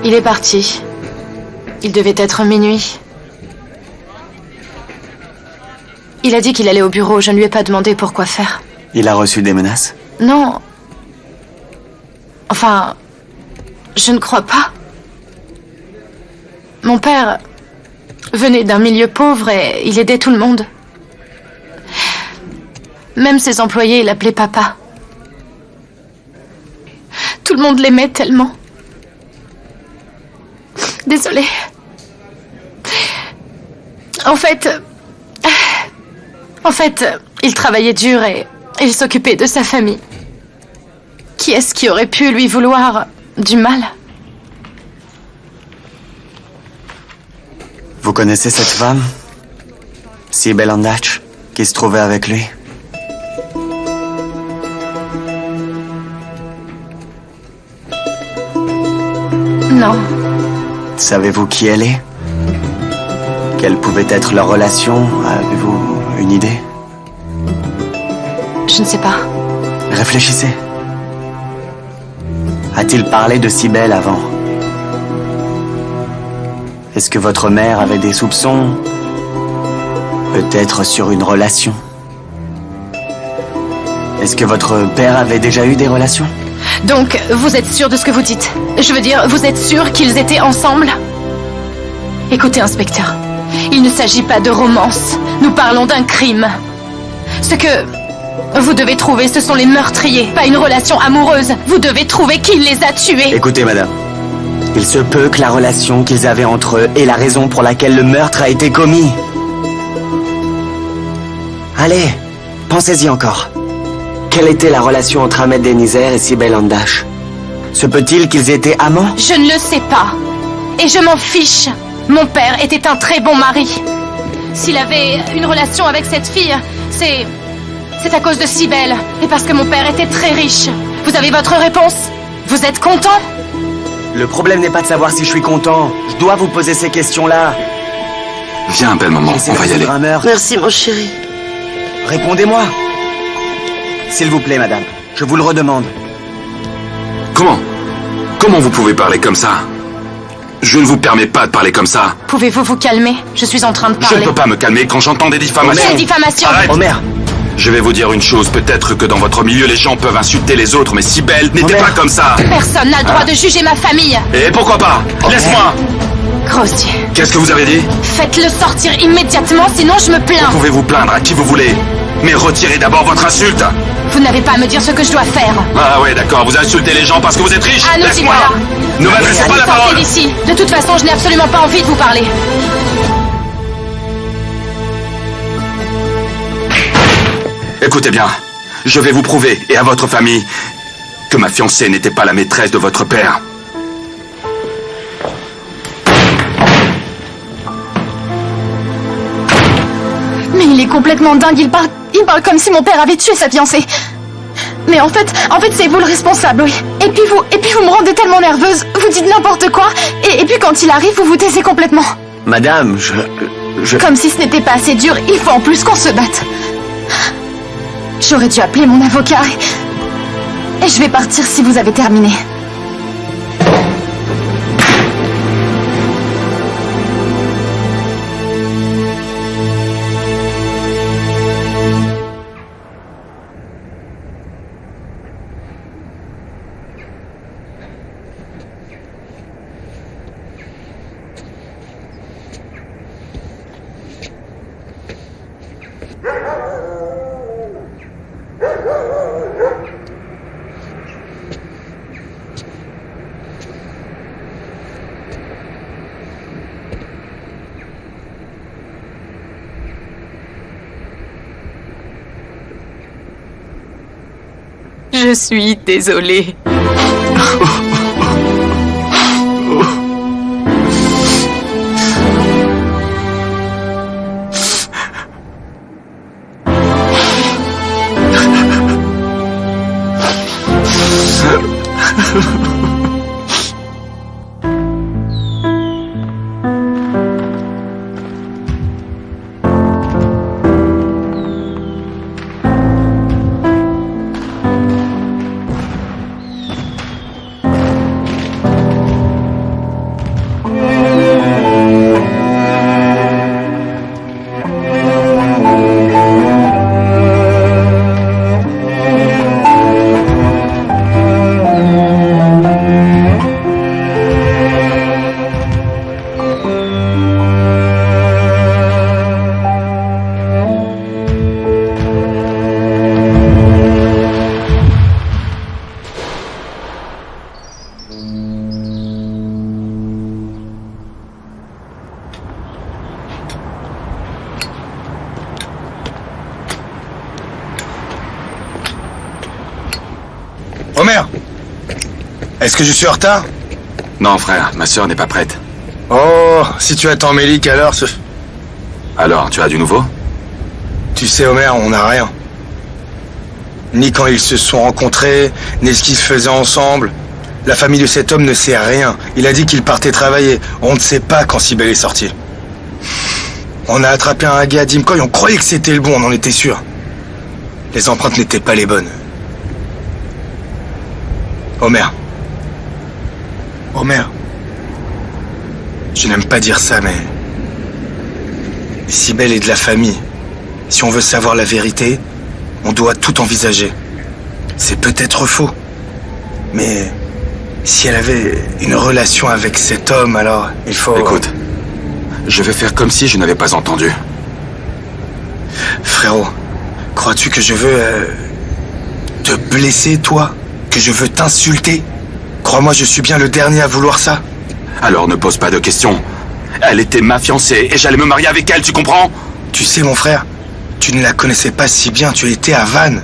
Il est parti. Il devait être minuit. Il a dit qu'il allait au bureau. Je ne lui ai pas demandé pourquoi faire. Il a reçu des menaces? Non. Enfin, je ne crois pas. Mon père venait d'un milieu pauvre et il aidait tout le monde. Même ses employés l'appelaient papa. Tout le monde l'aimait tellement. Désolée. En fait, il travaillait dur et il s'occupait de sa famille. Qui est-ce qui aurait pu lui vouloir du mal? Vous connaissez cette femme? Sibel Andach, qui se trouvait avec lui? Non. Savez-vous qui elle est? Quelle pouvait être leur relation? Avez-vous une idée? Je ne sais pas. Réfléchissez. A-t-il parlé de Sibel avant? Est-ce que votre mère avait des soupçons? Peut-être sur une relation? Est-ce que votre père avait déjà eu des relations? Donc, vous êtes sûr de ce que vous dites? Je veux dire, vous êtes sûr qu'ils étaient ensemble? Écoutez, inspecteur, il ne s'agit pas de romance. Nous parlons d'un crime. Ce que vous devez trouver, ce sont les meurtriers, pas une relation amoureuse. Vous devez trouver qui les a tués. Écoutez, madame. Il se peut que la relation qu'ils avaient entre eux est la raison pour laquelle le meurtre a été commis. Allez, pensez-y encore. Quelle était la relation entre Ahmed Denizer et Sibel Andach? Se peut-il qu'ils étaient amants? Je ne le sais pas. Et je m'en fiche. Mon père était un très bon mari. S'il avait une relation avec cette fille, c'est à cause de Sibel. Et parce que mon père était très riche. Vous avez votre réponse? Vous êtes content? Le problème n'est pas de savoir si je suis content. Je dois vous poser ces questions-là. Viens, belle maman, on va y aller. Merci, mon chéri. Répondez-moi. S'il vous plaît, madame. Je vous le redemande. Comment vous pouvez parler comme ça? Je ne vous permets pas de parler comme ça. Pouvez-vous vous calmer? Je suis en train de Je parler. ne peux pas me calmer quand j'entends des diffamations. Quelle diffamation? Arrête. Omer. Je vais vous dire une chose, peut-être que dans votre milieu les gens peuvent insulter les autres, mais Sibel n'était pas comme ça. Personne n'a le droit de juger ma famille. Et pourquoi pas? Laisse-moi. Grossier. Qu'est-ce que vous avez dit? Faites-le sortir immédiatement, sinon je me plains. Vous pouvez vous plaindre à qui vous voulez, mais retirez d'abord votre insulte. Vous n'avez pas à me dire ce que je dois faire. Ah ouais, d'accord, vous insultez les gens parce que vous êtes riche. Ah, nous y Laisse-moi. voilà. Ne m'adressez pas la Sortez parole. d'ici. De toute façon, je n'ai absolument pas envie de vous parler. Écoutez bien, je vais vous prouver, et à votre famille, que ma fiancée n'était pas la maîtresse de votre père. Mais il est complètement dingue, il parle comme si mon père avait tué sa fiancée. Mais en fait, c'est vous le responsable, oui. Et puis vous me rendez tellement nerveuse, vous dites n'importe quoi, et puis quand il arrive, vous vous taisez complètement. Madame, je... Comme si ce n'était pas assez dur, il faut en plus qu'on se batte. J'aurais dû appeler mon avocat, et je vais partir si vous avez terminé. Je suis désolée. Est-ce que je suis en retard? Non, frère, ma sœur n'est pas prête. Oh, si tu attends Mélik, alors... Alors, tu as du nouveau? Tu sais, Homer, on n'a rien. Ni quand ils se sont rencontrés, ni ce qu'ils faisaient ensemble. La famille de cet homme ne sait rien. Il a dit qu'il partait travailler. On ne sait pas quand Cybèle est sortie. On a attrapé un gars à Dimcoy, on croyait que c'était le bon, on en était sûr. Les empreintes n'étaient pas les bonnes. Homer. Homer. Je n'aime pas dire ça, mais... Cybèle est de la famille. Si on veut savoir la vérité, on doit tout envisager. C'est peut-être faux. Mais... si elle avait une relation avec cet homme, alors il faut... Écoute, je vais faire comme si je n'avais pas entendu. Frérot, crois-tu que je veux... te blesser, toi? Que je veux t'insulter? Crois-moi, je suis bien le dernier à vouloir ça. Alors ne pose pas de questions. Elle était ma fiancée et j'allais me marier avec elle, tu comprends? Tu sais, mon frère, tu ne la connaissais pas si bien, tu étais à Vannes.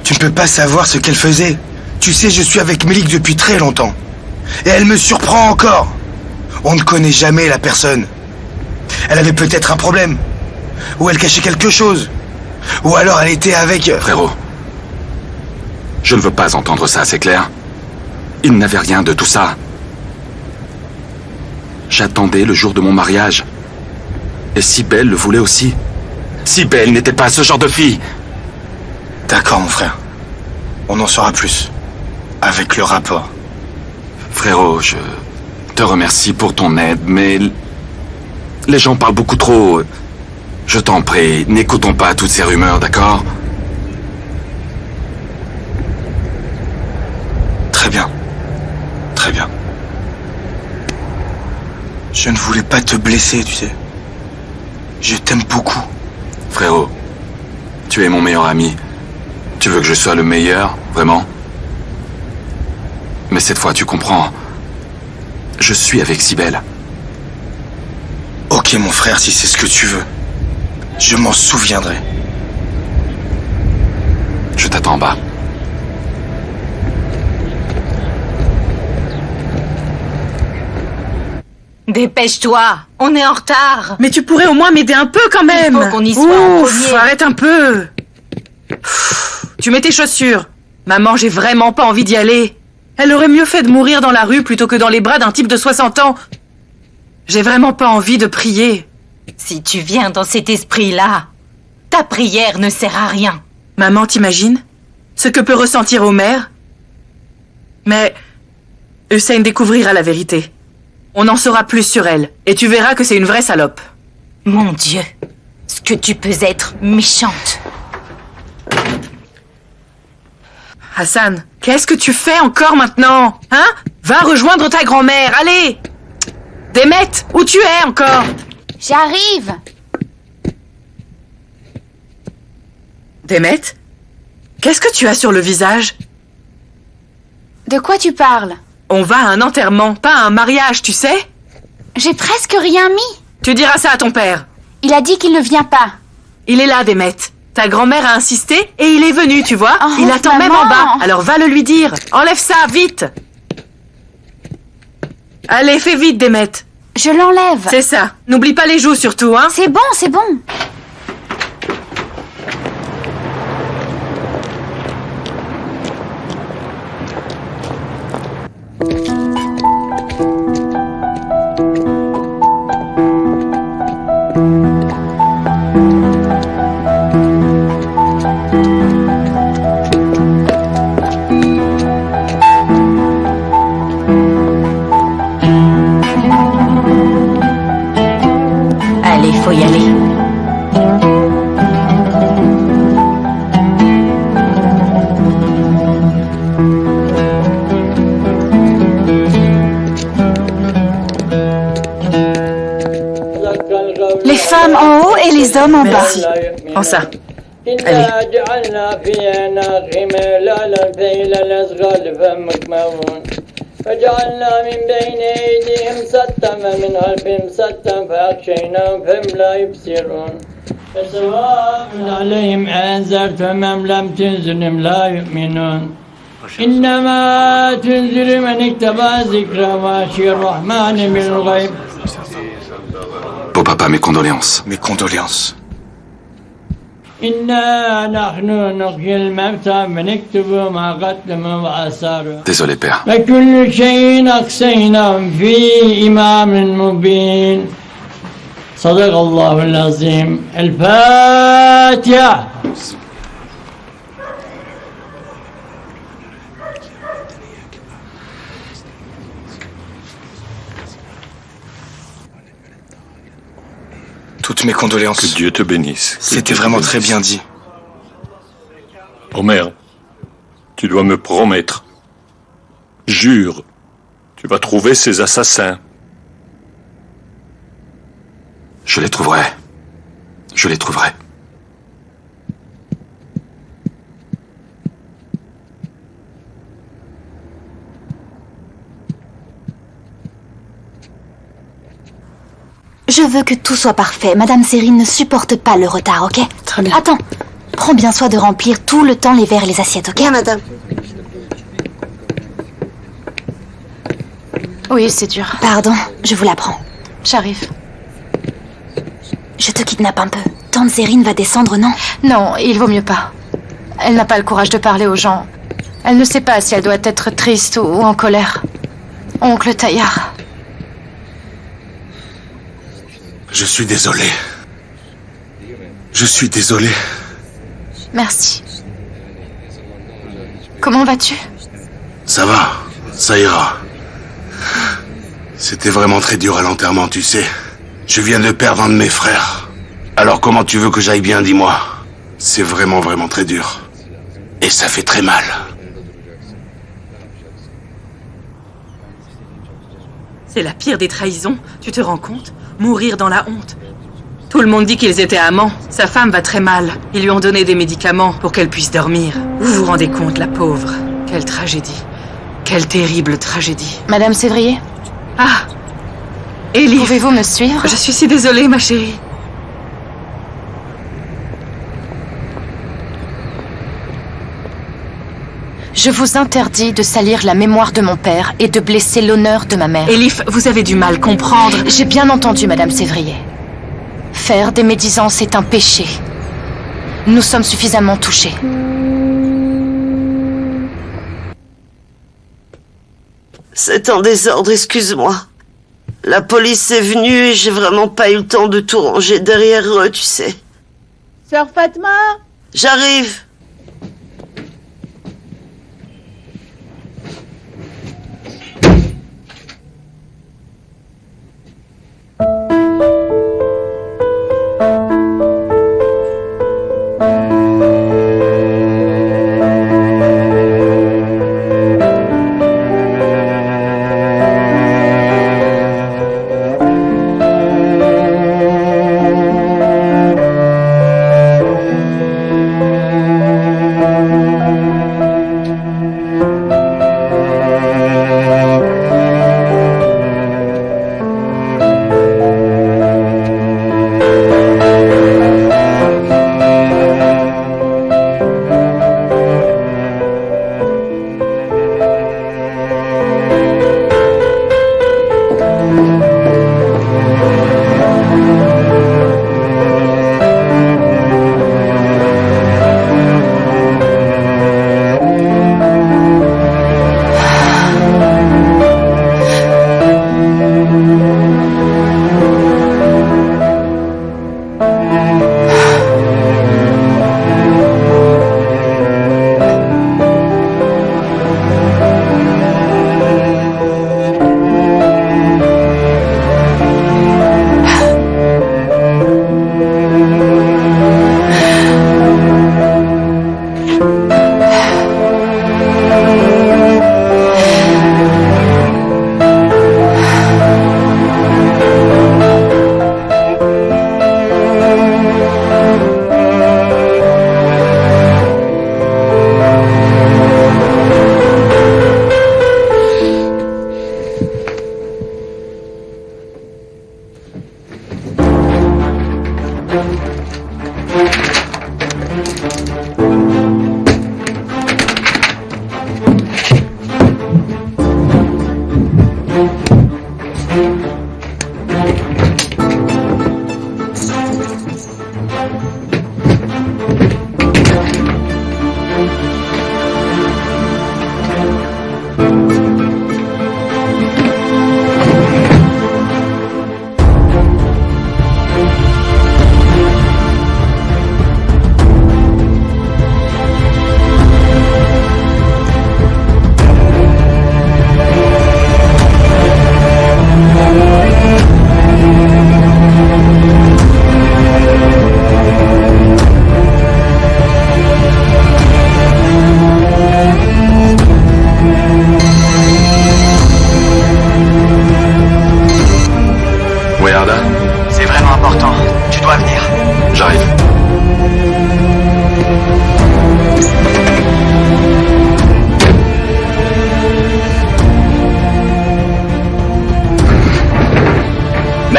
Tu ne peux pas savoir ce qu'elle faisait. Tu sais, je suis avec Mélik depuis très longtemps. Et elle me surprend encore. On ne connaît jamais la personne. Elle avait peut-être un problème. Ou elle cachait quelque chose. Ou alors elle était avec... Frérot, je ne veux pas entendre ça, c'est clair? Il n'avait rien de tout ça. J'attendais le jour de mon mariage. Et Cybèle le voulait aussi. Cybèle n'était pas ce genre de fille. D'accord, mon frère. On en saura plus. Avec le rapport. Frérot, je te remercie pour ton aide, mais... les gens parlent beaucoup trop. Je t'en prie, n'écoutons pas toutes ces rumeurs, d'accord? Très bien. Très bien. Je ne voulais pas te blesser, tu sais. Je t'aime beaucoup. Frérot, tu es mon meilleur ami. Tu veux que je sois le meilleur, vraiment? Mais cette fois, tu comprends. Je suis avec Cybèle. Ok, mon frère, si c'est ce que tu veux. Je m'en souviendrai. Je t'attends en bas. Dépêche-toi, on est en retard. Mais tu pourrais au moins m'aider un peu quand même. Il faut qu'on y soit en Ouf, premier. arrête un peu. Tu mets tes chaussures. Maman, j'ai vraiment pas envie d'y aller. Elle aurait mieux fait de mourir dans la rue plutôt que dans les bras d'un type de 60 ans. J'ai vraiment pas envie de prier. Si tu viens dans cet esprit-là, ta prière ne sert à rien. Maman, t'imagines ce que peut ressentir Homer? Mais Hussein découvrira la vérité. On en saura plus sur elle, et tu verras que c'est une vraie salope. Mon Dieu, ce que tu peux être méchante. Hassan, qu'est-ce que tu fais encore maintenant? Hein? Va rejoindre ta grand-mère, allez! Demet, où tu es encore? J'arrive. Demet? Qu'est-ce que tu as sur le visage? De quoi tu parles? On va à un enterrement, pas à un mariage, tu sais? J'ai presque rien mis. Tu diras ça à ton père. Il a dit qu'il ne vient pas. Il est là, Demet. Ta grand-mère a insisté et il est venu, tu vois? Oh, Il attend même maman. en bas. Alors va le lui dire. Enlève ça, vite! Allez, fais vite, Demet. Je l'enlève. C'est ça. N'oublie pas les joues surtout, hein? C'est bon, c'est bon. Allez, faut y aller. Les femmes en haut et les hommes en bas. Merci. Prends ça. إنا جعلنا فيها ناغمة لا الفيل الأصغر فمكمون فجعلنا من بين أيديهم سدا ومن خلفهم سدا فأغشيناهم فهم لا يبصرون فسواء عليهم أنذرتهم أم لم تنذرهم لا يؤمنون إنما تنذر من اتبع ذكر وخشي الرحمن بالغيب. Beau papa, mes condoléances. Mes condoléances. إنا نحن نحيي الموتى ونكتب ما قدموا وآثارهم. Désolé, père. وكل شيء أحصيناه في إمام مبين. صدق الله العظيم. الفاتحة. Toutes mes condoléances. Que Dieu te bénisse. Que C'était Dieu te vraiment bénisse. très bien dit. Omer, tu dois me promettre. Jure, tu vas trouver ces assassins. Je les trouverai. Je les trouverai. Je veux que tout soit parfait. Madame Sérine ne supporte pas le retard, ok? Très bien. Attends, prends bien soin de remplir tout le temps les verres et les assiettes, ok? Bien, madame. Oui, c'est dur. Pardon, je vous l'apprends. J'arrive. Je te kidnappe un peu. Tante Sérine va descendre, non? Non, il vaut mieux pas. Elle n'a pas le courage de parler aux gens. Elle ne sait pas si elle doit être triste ou en colère. Oncle Taillard. Je suis désolé. Je suis désolé. Merci. Comment vas-tu? Ça va, ça ira. C'était vraiment très dur à l'enterrement, tu sais. Je viens de perdre un de mes frères. Alors comment tu veux que j'aille bien, dis-moi? C'est vraiment, vraiment très dur. Et ça fait très mal. C'est la pire des trahisons, tu te rends compte? Mourir dans la honte. Tout le monde dit qu'ils étaient amants. Sa femme va très mal. Ils lui ont donné des médicaments pour qu'elle puisse dormir. Vous vous rendez compte, la pauvre? Quelle tragédie. Quelle terrible tragédie. Madame Sévrier, Ah! Ellie, pouvez-vous me suivre? je suis si désolée, ma chérie. Je vous interdis de salir la mémoire de mon père et de blesser l'honneur de ma mère. Elif, vous avez du mal comprendre. J'ai bien entendu, Madame Sévrier. Faire des médisances est un péché. Nous sommes suffisamment touchés. C'est en désordre, excuse-moi. La police est venue et j'ai vraiment pas eu le temps de tout ranger derrière eux, tu sais. Sœur Fatma, J'arrive.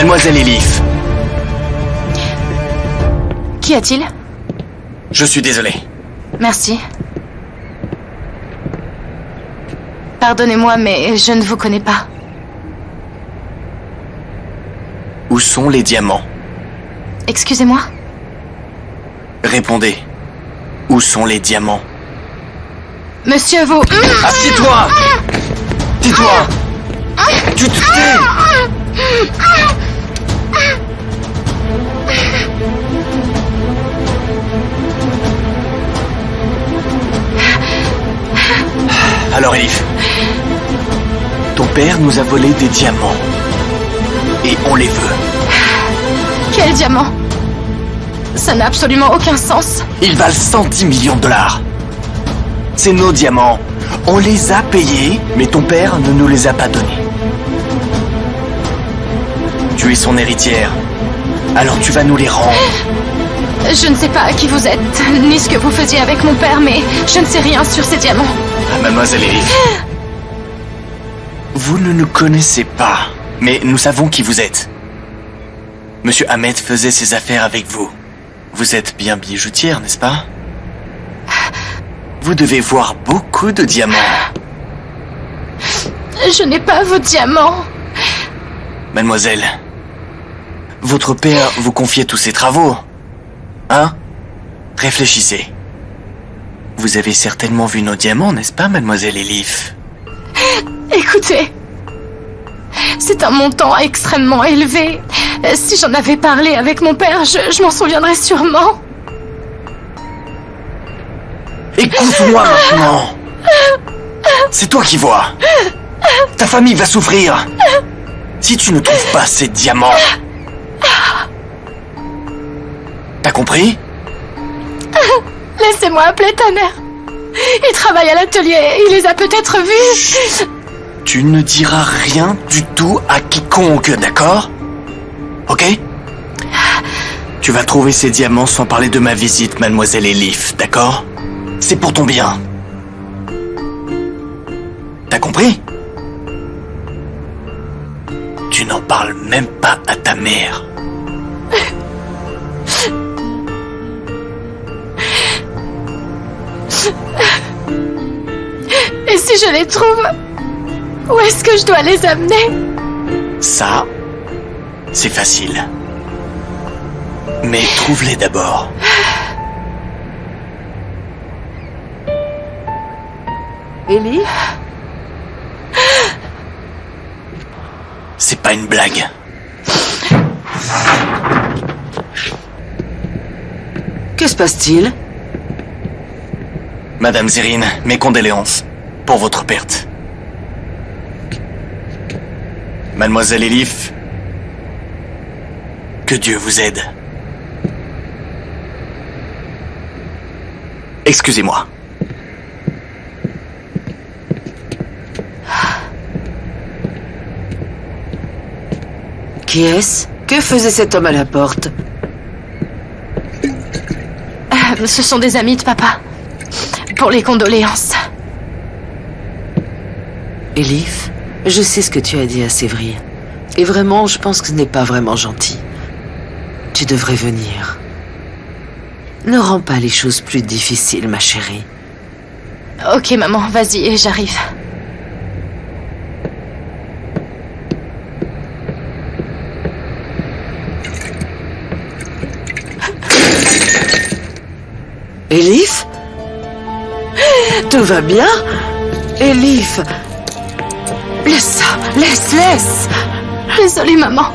Mademoiselle Elif. Qu'y a-t-il? Je suis désolé. Merci. Pardonnez-moi, mais je ne vous connais pas. Où sont les diamants? Excusez-moi? Répondez. Où sont les diamants? Monsieur, vous... Assieds-toi! Tais-toi! Tu te tais! Alors Elif, ton père nous a volé des diamants. Et on les veut. Quel diamant? Ça n'a absolument aucun sens. Ils valent 110 millions de dollars. C'est nos diamants. On les a payés, mais ton père ne nous les a pas donnés. Tu es son héritière. Alors tu vas nous les rendre. Je ne sais pas qui vous êtes, ni ce que vous faisiez avec mon père, mais je ne sais rien sur ces diamants. Mademoiselle Elif, vous ne nous connaissez pas, mais nous savons qui vous êtes. Monsieur Ahmed faisait ses affaires avec vous. Vous êtes bien bijoutière, n'est-ce pas? Vous devez voir beaucoup de diamants. Je n'ai pas vos diamants. Mademoiselle, votre père vous confiait tous ses travaux. Hein? Réfléchissez. Vous avez certainement vu nos diamants, n'est-ce pas, mademoiselle Elif? Écoutez, c'est un montant extrêmement élevé. Si j'en avais parlé avec mon père, je m'en souviendrais sûrement. Écoute-moi maintenant. C'est toi qui vois. Ta famille va souffrir. Si tu ne trouves pas ces diamants. T'as compris? Laissez-moi appeler ta mère. Il travaille à l'atelier, il les a peut-être vus. Chut. Tu ne diras rien du tout à quiconque, d'accord? Ok? Tu vas trouver ces diamants sans parler de ma visite, mademoiselle Elif, d'accord? C'est pour ton bien. T'as compris? Tu n'en parles même pas à ta mère. Et si je les trouve, où est-ce que je dois les amener? Ça, c'est facile. Mais trouve-les d'abord. Ellie? C'est pas une blague. Que se passe-t-il? Madame Zérine, mes condoléances pour votre perte. Mademoiselle Elif, que Dieu vous aide. Excusez-moi. Qui est-ce? Que faisait cet homme à la porte? Ce sont des amis de papa. Pour les condoléances. Elif, je sais ce que tu as dit à Sévry. Et vraiment, je pense que ce n'est pas vraiment gentil. Tu devrais venir. Ne rends pas les choses plus difficiles, ma chérie. Ok, maman, vas-y, j'arrive. Elif? Tout va bien? Elif? Laisse ça, laisse! Désolée, maman.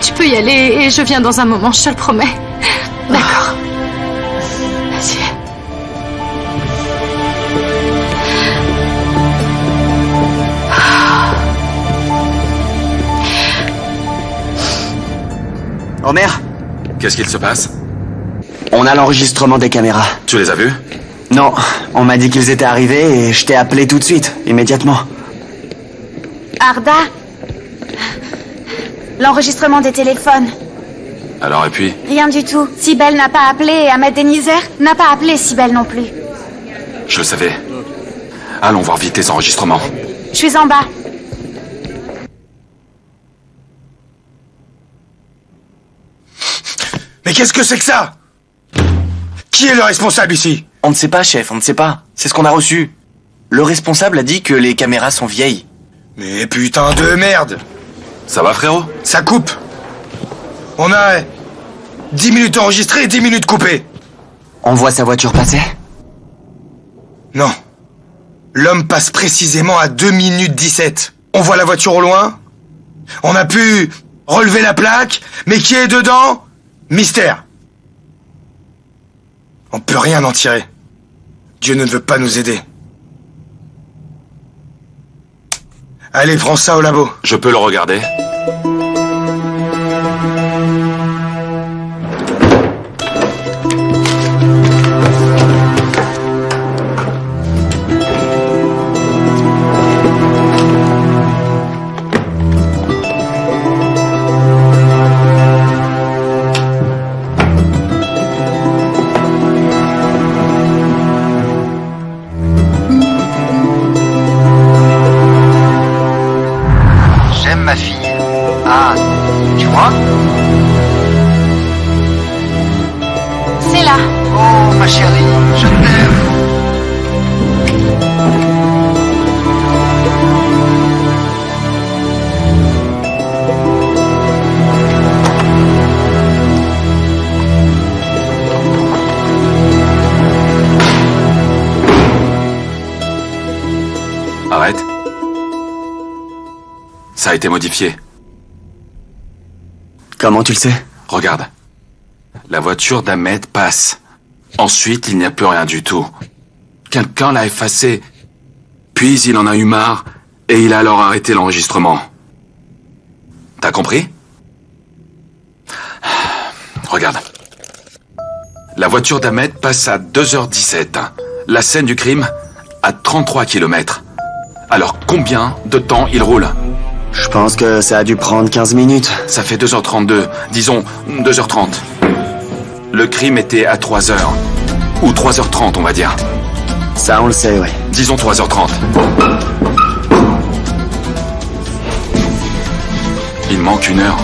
Tu peux y aller et je viens dans un moment, je te le promets. D'accord. Vas-y. Homer, Qu'est-ce qu'il se passe? on a l'enregistrement des caméras. Tu les as vus? Non, on m'a dit qu'ils étaient arrivés et je t'ai appelé tout de suite, immédiatement. Arda? L'enregistrement des téléphones. Alors, et puis? Rien du tout. Cybèle n'a pas appelé et Ahmed Denizer n'a pas appelé Cybèle non plus. Je le savais. Allons voir vite les enregistrements. Je suis en bas. Qu'est-ce que c'est que ça? Qui est le responsable ici? On ne sait pas, chef, on ne sait pas. C'est ce qu'on a reçu. Le responsable a dit que les caméras sont vieilles. Mais putain de merde! Ça va, frérot? Ça coupe! On a 10 minutes enregistrées et 10 minutes coupées. On voit sa voiture passer? Non. L'homme passe précisément à 2 minutes 17. On voit la voiture au loin. On a pu relever la plaque, mais qui est dedans? Mystère. On peut rien en tirer. Dieu ne veut pas nous aider. Allez, prends ça au labo. Je peux le regarder? Ma fille. Ah, tu vois? C'est là. Oh, ma chérie, je t'aime. Arrête. Ça a été modifié. Comment tu le sais? Regarde. La voiture d'Ahmed passe. Ensuite, il n'y a plus rien du tout. Quelqu'un l'a effacé. Puis il en a eu marre et il a alors arrêté l'enregistrement. T'as compris? Regarde. La voiture d'Ahmed passe à 2h17. La scène du crime à 33 km. Alors combien de temps il roule? Je pense que ça a dû prendre 15 minutes. Ça fait 2h32, disons 2h30. Le crime était à 3h. Ou 3h30, on va dire. Ça, on le sait, ouais. Disons 3h30. Il manque 1 heure.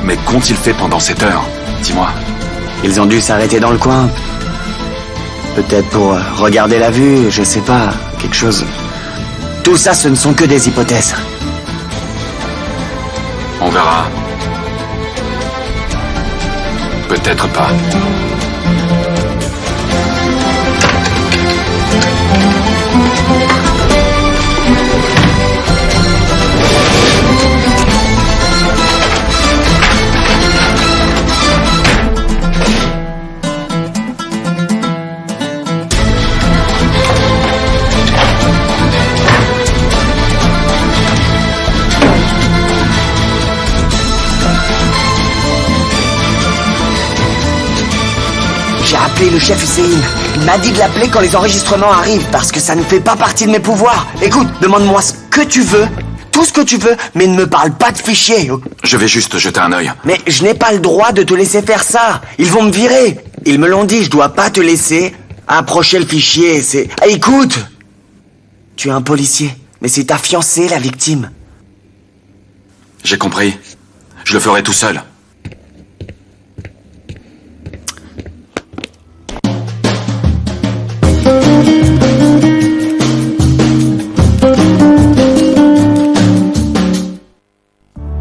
Mais qu'ont-ils fait pendant cette heure? Dis-moi. Ils ont dû s'arrêter dans le coin. Peut-être pour regarder la vue, je sais pas, quelque chose... Tout ça, ce ne sont que des hypothèses. On verra. Peut-être pas. J'ai appelé le chef Hussein. Il m'a dit de l'appeler quand les enregistrements arrivent, parce que ça ne fait pas partie de mes pouvoirs. Écoute, demande-moi ce que tu veux, tout ce que tu veux, mais ne me parle pas de fichiers. Je vais juste jeter un œil. Mais je n'ai pas le droit de te laisser faire ça. Ils vont me virer. Ils me l'ont dit, je dois pas te laisser approcher le fichier. C'est... Ah, écoute, tu es un policier, mais c'est ta fiancée, la victime. J'ai compris. Je le ferai tout seul.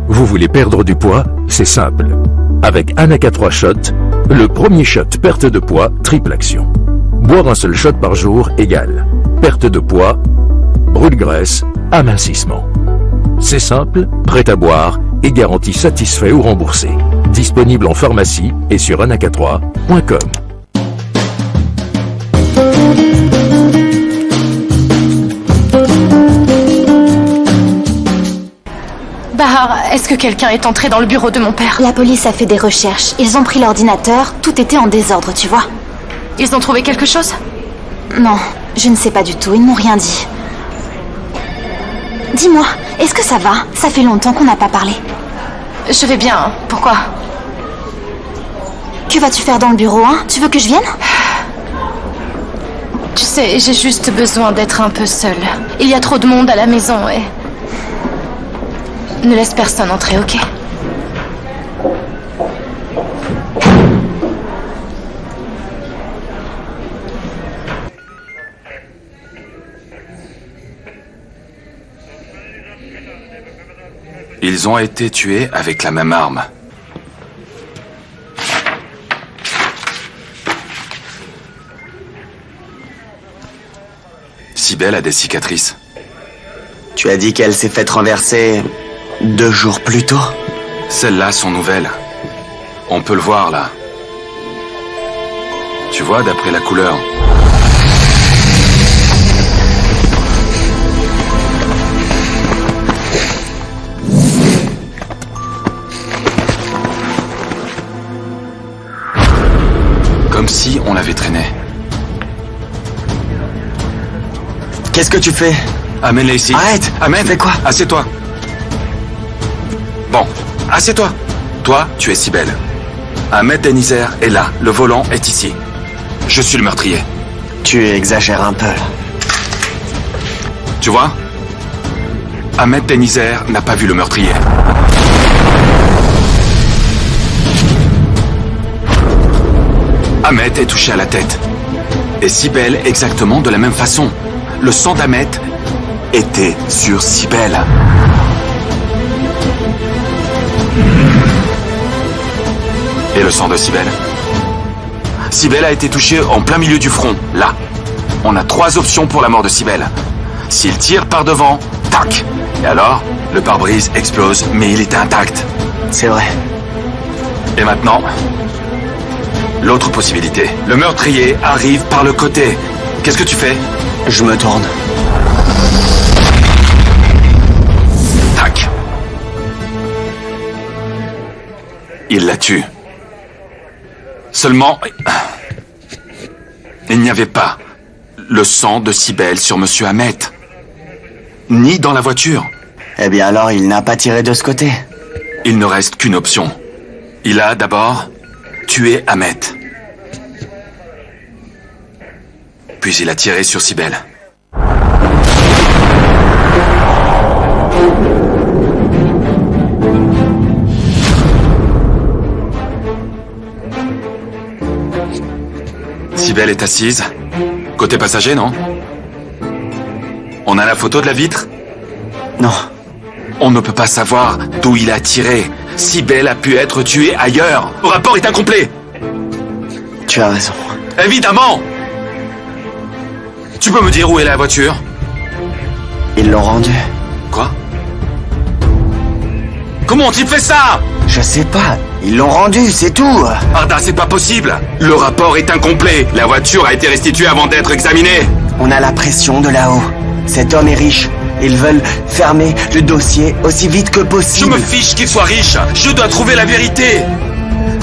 Vous voulez perdre du poids? C'est simple. Avec Anaca 3 shots, le premier shot perte de poids, triple action. Boire un seul shot par jour égale perte de poids, brûle graisse, amincissement. C'est simple, prêt à boire et garantie satisfait ou remboursé. Disponible en pharmacie et sur anaca3.com. Bahar, est-ce que quelqu'un est entré dans le bureau de mon père? La police a fait des recherches. Ils ont pris l'ordinateur, tout était en désordre, tu vois. Ils ont trouvé quelque chose? Non, je ne sais pas du tout, ils m'ont rien dit. Dis-moi, est-ce que ça va? Ça fait longtemps qu'on n'a pas parlé. Je vais bien, pourquoi? Que vas-tu faire dans le bureau, hein? Tu veux que je vienne? Tu sais, j'ai juste besoin d'être un peu seule. Il y a trop de monde à la maison et... Ne laisse personne entrer, ok? Ils ont été tués avec la même arme. Cybèle a des cicatrices. Tu as dit qu'elle s'est faite renverser 2 jours plus tôt? Celles-là sont nouvelles. On peut le voir, là. Tu vois, d'après la couleur. Comme si on l'avait traîné. Qu'est-ce que tu fais? Amène-les ici. Arrête! Amène! Fais quoi? Assieds-toi. Bon, assieds-toi. Toi, tu es Cybèle. Ahmed Denizer est là. Le volant est ici. Je suis le meurtrier. Tu exagères un peu. Tu vois? Ahmed Denizer n'a pas vu le meurtrier. Ahmed est touché à la tête. Et Cybèle exactement de la même façon. Le sang d'Ahmed était sur Cybèle. Et le sang de Cybèle? Cybèle a été touchée en plein milieu du front, là. On a 3 options pour la mort de Cybèle. S'il tire par devant, tac. Et alors, le pare-brise explose, mais il était intact. C'est vrai. Et maintenant, l'autre possibilité. Le meurtrier arrive par le côté. Qu'est-ce que tu fais? Je me tourne. Tac. Il la tue. Seulement, il n'y avait pas le sang de Cybèle sur Monsieur Ahmed. Ni dans la voiture. Eh bien alors, il n'a pas tiré de ce côté. Il ne reste qu'une option. Il a d'abord tué Ahmed. Puis il a tiré sur Cybèle. Cybèle est assise. Côté passager, non? On a la photo de la vitre? Non. On ne peut pas savoir d'où il a tiré. Cybèle a pu être tuée ailleurs. Le rapport est incomplet. Tu as raison. Évidemment! Tu peux me dire où est la voiture? Ils l'ont rendue. Quoi? Comment ont-ils fait ça? Je sais pas. Ils l'ont rendue, c'est tout. Arda, c'est pas possible. Le rapport est incomplet. La voiture a été restituée avant d'être examinée. On a la pression de là-haut. Cet homme est riche. Ils veulent fermer le dossier aussi vite que possible. Je me fiche qu'il soit riche. Je dois trouver la vérité.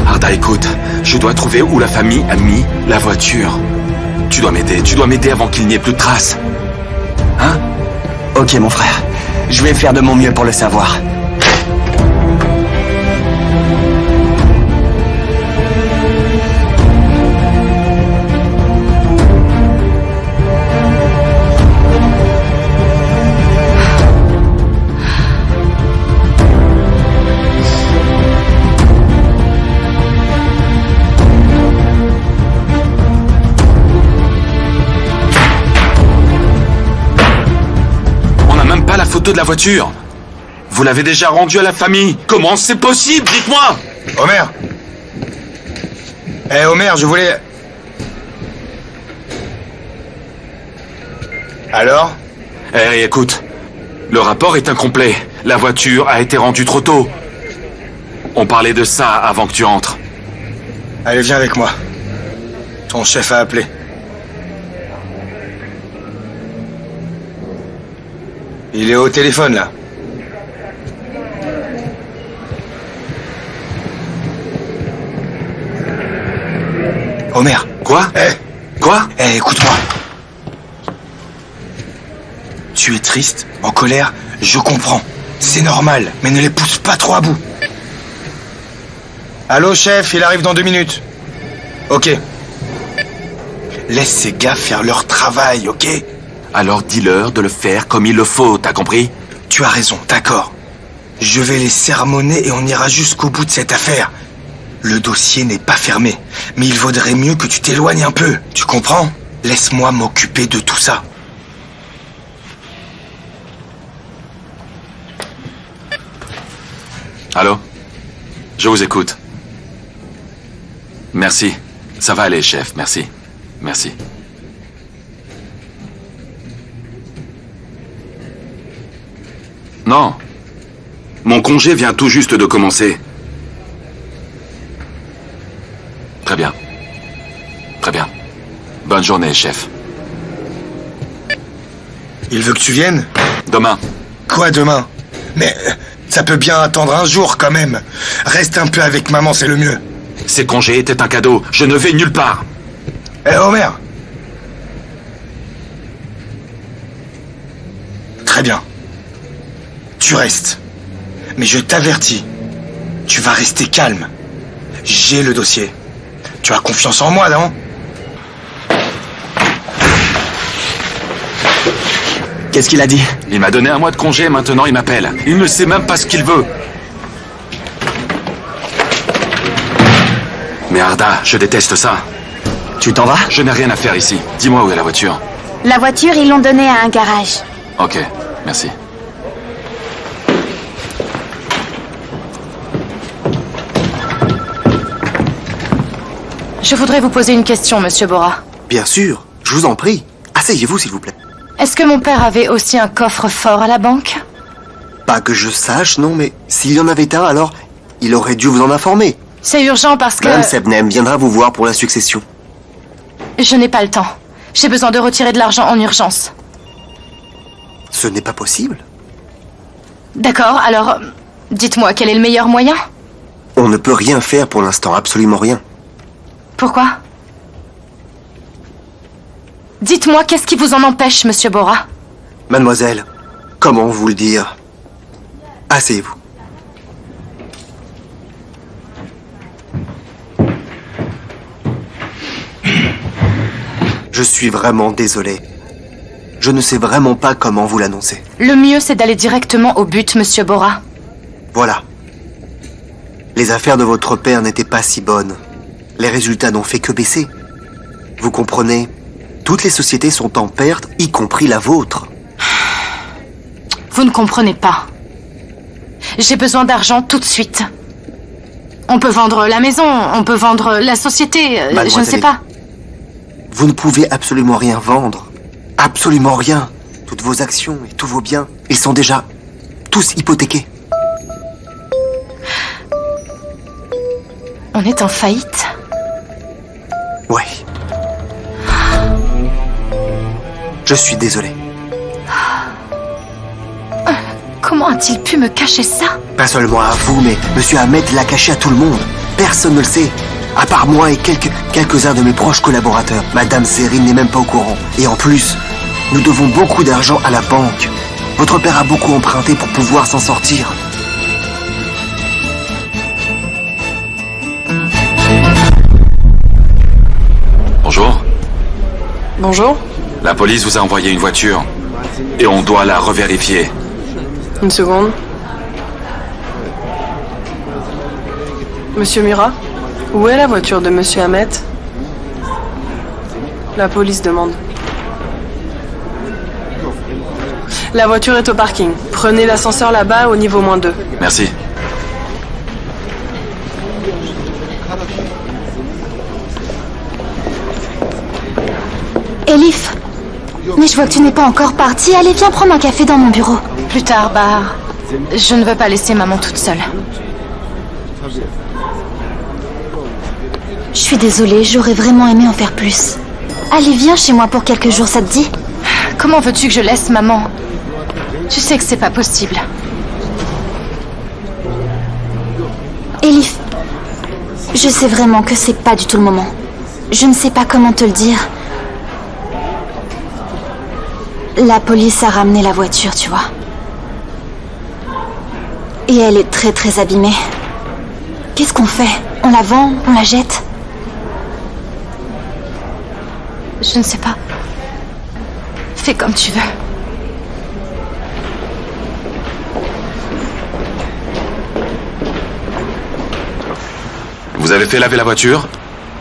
Arda, écoute. Je dois trouver où la famille a mis la voiture. Tu dois m'aider avant qu'il n'y ait plus de traces. Hein? Ok, mon frère. Je vais faire de mon mieux pour le savoir. Photo de la voiture. Vous l'avez déjà rendue à la famille. Comment c'est possible? Dites-moi. Homer. Homer, je voulais... Alors? Écoute. Le rapport est incomplet. La voiture a été rendue trop tôt. On parlait de ça avant que tu entres. Allez, viens avec moi. Ton chef a appelé. Il est au téléphone, là. Homer. Quoi? Quoi? Écoute-moi. Tu es triste, en colère, je comprends. C'est normal, mais ne les pousse pas trop à bout. Allô, chef, il arrive dans 2 minutes. Ok. Laisse ces gars faire leur travail, ok? Alors dis-leur de le faire comme il le faut, t'as compris? Tu as raison, d'accord. Je vais les sermonner et on ira jusqu'au bout de cette affaire. Le dossier n'est pas fermé, mais il vaudrait mieux que tu t'éloignes un peu, tu comprends? Laisse-moi m'occuper de tout ça. Allô? Je vous écoute. Merci. Ça va aller, chef. Merci. Merci. Non. Mon congé vient tout juste de commencer. Très bien. Très bien. Bonne journée, chef. Il veut que tu viennes? Demain. Quoi demain? Mais ça peut bien attendre un jour quand même. Reste un peu avec maman, c'est le mieux. Ces congés étaient un cadeau. Je ne vais nulle part. Eh Homer! Très bien. Tu restes. Mais je t'avertis. Tu vas rester calme. J'ai le dossier. Tu as confiance en moi, non? Qu'est-ce qu'il a dit? Il m'a donné un mois de congé, maintenant il m'appelle. Il ne sait même pas ce qu'il veut. Mais Arda, je déteste ça. Tu t'en vas? Je n'ai rien à faire ici. Dis-moi où est la voiture. La voiture, ils l'ont donnée à un garage. Ok, merci. Je voudrais vous poser une question, Monsieur Bora. Bien sûr, je vous en prie. Asseyez-vous, s'il vous plaît. Est-ce que mon père avait aussi un coffre-fort à la banque? Pas que je sache, non, mais s'il y en avait un, alors il aurait dû vous en informer. C'est urgent parce que... Madame Sebnem viendra vous voir pour la succession. Je n'ai pas le temps. J'ai besoin de retirer de l'argent en urgence. Ce n'est pas possible. D'accord, alors... Dites-moi, quel est le meilleur moyen? On ne peut rien faire pour l'instant, absolument rien. Pourquoi? Dites-moi, qu'est-ce qui vous en empêche, Monsieur Bora? Mademoiselle, comment vous le dire? Asseyez-vous. Je suis vraiment désolé. Je ne sais vraiment pas comment vous l'annoncer. Le mieux, c'est d'aller directement au but, Monsieur Bora. Voilà. Les affaires de votre père n'étaient pas si bonnes. Les résultats n'ont fait que baisser. Vous comprenez? Toutes les sociétés sont en perte, y compris la vôtre. Vous ne comprenez pas. J'ai besoin d'argent tout de suite. On peut vendre la maison, on peut vendre la société, je ne sais pas. Vous ne pouvez absolument rien vendre. Absolument rien. Toutes vos actions et tous vos biens, ils sont déjà tous hypothéqués. On est en faillite? Oui. Je suis désolé. Comment a-t-il pu me cacher ça? Pas seulement à vous, mais Monsieur Ahmed l'a caché à tout le monde. Personne ne le sait. À part moi et quelques-uns de mes proches collaborateurs. Madame Zerine n'est même pas au courant. Et en plus, nous devons beaucoup d'argent à la banque. Votre père a beaucoup emprunté pour pouvoir s'en sortir. Bonjour. Bonjour. La police vous a envoyé une voiture. Et on doit la revérifier. Une seconde. Monsieur Murat, où est la voiture de Monsieur Ahmed? La police demande. La voiture est au parking. Prenez l'ascenseur là-bas au niveau -2. Merci. Elif, mais je vois que tu n'es pas encore partie. Allez, viens prendre un café dans mon bureau. Plus tard, Bahar. Je ne veux pas laisser maman toute seule. Je suis désolée, j'aurais vraiment aimé en faire plus. Allez, viens chez moi pour quelques jours, ça te dit? Comment veux-tu que je laisse maman? Tu sais que c'est pas possible. Elif, je sais vraiment que c'est pas du tout le moment. Je ne sais pas comment te le dire. La police a ramené la voiture, tu vois. Et elle est très très abîmée. Qu'est-ce qu'on fait? On la vend? On la jette? Je ne sais pas. Fais comme tu veux. Vous avez fait laver la voiture?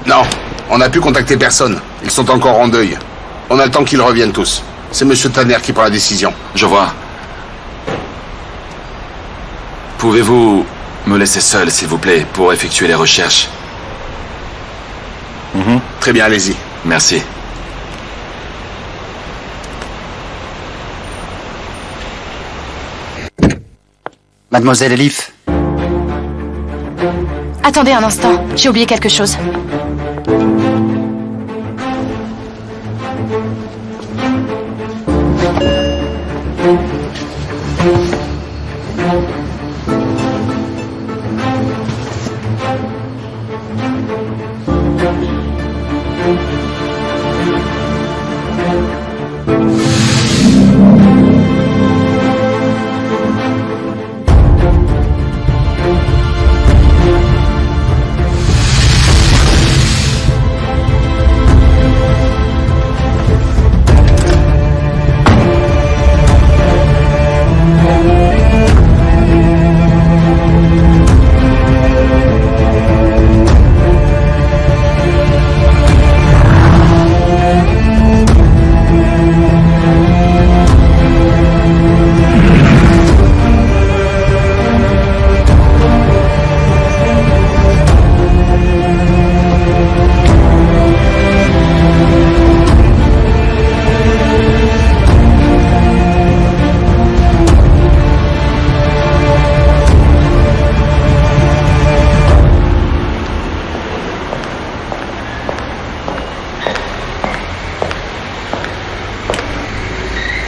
Non, on n'a pu contacter personne. Ils sont encore en deuil. On a le temps qu'ils reviennent tous. C'est Monsieur Tanner qui prend la décision. Je vois. Pouvez-vous me laisser seul, s'il vous plaît, pour effectuer les recherches. Très bien, allez-y. Merci. Mademoiselle Elif. Attendez un instant, j'ai oublié quelque chose.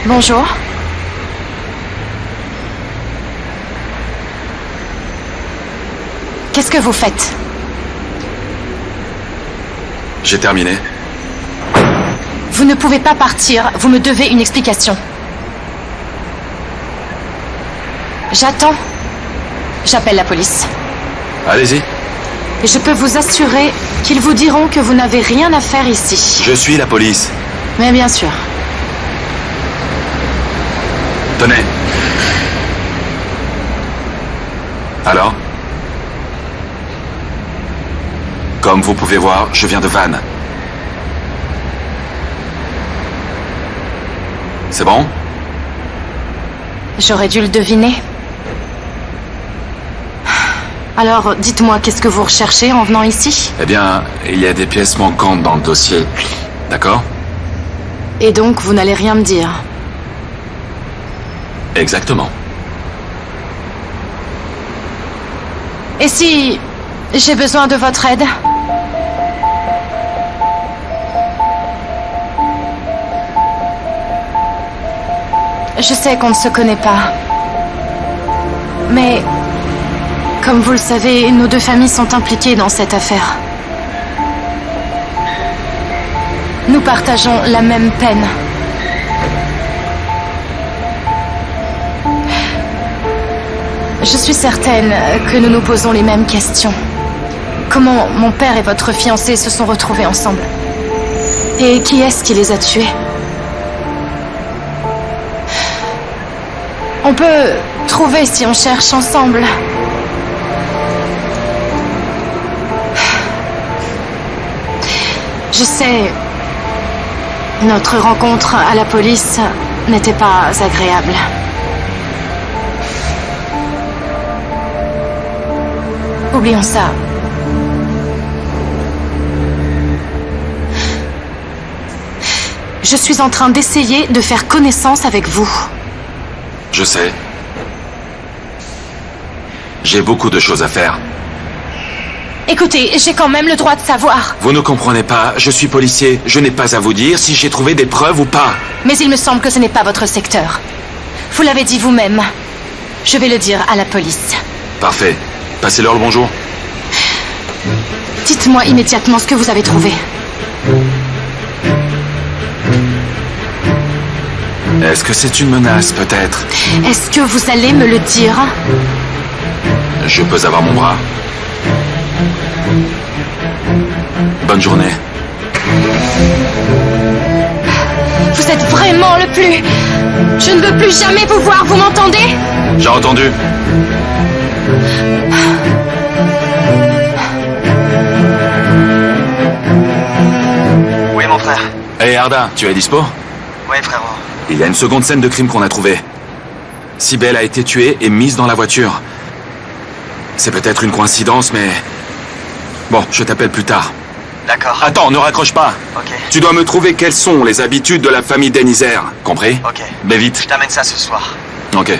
Bonjour. Qu'est-ce que vous faites? J'ai terminé. Vous ne pouvez pas partir, vous me devez une explication. J'attends. J'appelle la police. Allez-y. Et je peux vous assurer qu'ils vous diront que vous n'avez rien à faire ici. Je suis la police. Mais bien sûr. Tenez. Alors? Comme vous pouvez voir, je viens de Vannes. C'est bon? J'aurais dû le deviner. Alors, dites-moi, qu'est-ce que vous recherchez en venant ici? Eh bien, il y a des pièces manquantes dans le dossier. D'accord? Et donc, vous n'allez rien me dire? Exactement. Et si j'ai besoin de votre aide? Je sais qu'on ne se connaît pas. Mais, comme vous le savez, nos deux familles sont impliquées dans cette affaire. Nous partageons la même peine. Je suis certaine que nous nous posons les mêmes questions. Comment mon père et votre fiancé se sont retrouvés ensemble? Et qui est-ce qui les a tués? On peut trouver si on cherche ensemble. Je sais, notre rencontre à la police n'était pas agréable. Oublions ça. Je suis en train d'essayer de faire connaissance avec vous. Je sais. J'ai beaucoup de choses à faire. Écoutez, j'ai quand même le droit de savoir. Vous ne comprenez pas, je suis policier. Je n'ai pas à vous dire si j'ai trouvé des preuves ou pas. Mais il me semble que ce n'est pas votre secteur. Vous l'avez dit vous-même. Je vais le dire à la police. Parfait. Passez-leur le bonjour. Dites-moi immédiatement ce que vous avez trouvé. Est-ce que c'est une menace, peut-être? Est-ce que vous allez me le dire? Je peux avoir mon bras. Bonne journée. Vous êtes vraiment le plus... Je ne veux plus jamais vous voir, vous m'entendez? J'ai entendu. Oui, mon frère. Hé, Arda, tu es dispo? Oui, frérot. Il y a une seconde scène de crime qu'on a trouvée. Cybèle a été tuée et mise dans la voiture. C'est peut-être une coïncidence, mais... Bon, je t'appelle plus tard. D'accord. Attends, ne raccroche pas. Ok. Tu dois me trouver quelles sont les habitudes de la famille Denizer, compris? Ok. Mais vite. Je t'amène ça ce soir. Ok.